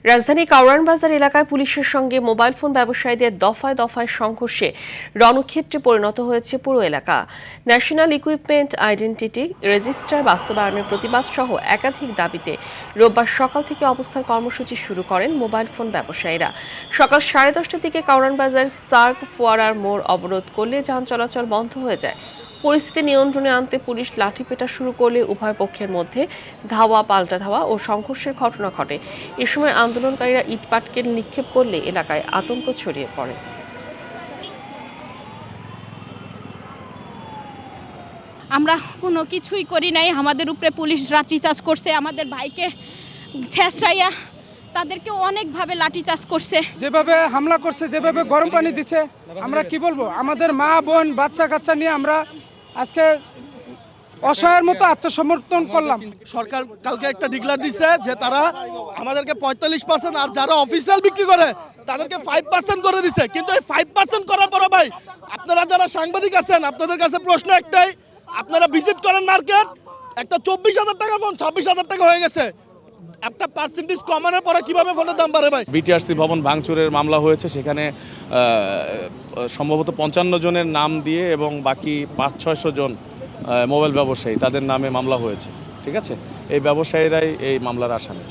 রাজধানী কাউরান বাজার এলাকায় পুলিশের সঙ্গে মোবাইল ফোন ব্যবসায়ীদের দফায় দফায় সংঘর্ষে রণক্ষেত্রে পরিণত হয়েছে পুরো এলাকা। ন্যাশনাল ইকুইপমেন্ট আইডেন্টিটি রেজিস্টার বাস্তবায়নের প্রতিবাদ সহ একাধিক দাবিতে রোববার সকাল থেকে অবস্থান কর্মসূচি শুরু করেন মোবাইল ফোন ব্যবসায়ীরা। সকাল 10:30টার দিকে কাউরান বাজার সার্ক ফোয়ারার মোড় অবরোধ করলে যান চলাচল বন্ধ হয়ে যায়। পরিস্থিতি নিয়ন্ত্রণে আনতে পুলিশ লাঠিপেটা শুরু করলে উভয় পক্ষের মধ্যে ধাওয়া পাল্টা ধাওয়া ও সংঘর্ষের ঘটনা ঘটে। এ সময় আন্দোলনকারীরা ইটপাটকেল নিক্ষেপ করলে এলাকায় আতঙ্ক ছড়িয়ে পড়ে। আমরা কোনো কিছুই করি নাই, আমাদের উপরে পুলিশ লাঠিচার্জ করছে, আমাদের ভাইকে ছেঁচড়াইয়া তাদেরকে অনেকভাবে লাঠিচার্জ করছে। যেভাবে হামলা করছে, যেভাবে গরম পানি দিচ্ছে, আমরা কি বলবো, আমাদের মা বোন বাচ্চা কাচ্চা নিয়ে আমরা আজকে অসহায়ের মতো আত্মসমর্পণ করলাম। সরকার কালকে একটা ডিক্লার দিচ্ছে যে তারা আমাদেরকে 45% আর যারা অফিসিয়াল বিক্রি করে তাদেরকে 5% করে দিচ্ছে। কিন্তু এই 5% করার পরে ভাই, আপনারা যারা সাংবাদিক আছেন আপনাদের কাছে প্রশ্ন একটাই, আপনারা ভিজিট করেন মার্কেট, একটা 24,000 টাকা ফোন 26,000 টাকা হয়ে গেছে। একটা পার্সেন্টেজ কমানোর পরে কিভাবে ফোনের দাম বাড়ে ভাই? বিটিআরসি ভবন ভাঙচুরের মামলা হয়েছে, সেখানে সম্ভবত 55 জনের নাম দিয়ে এবং বাকি 500-600 জন মোবাইল ব্যবসায়ী তাদের নামে মামলা হয়েছে। ঠিক আছে, এই ব্যবসায়ীরাই এই মামলার আসামি।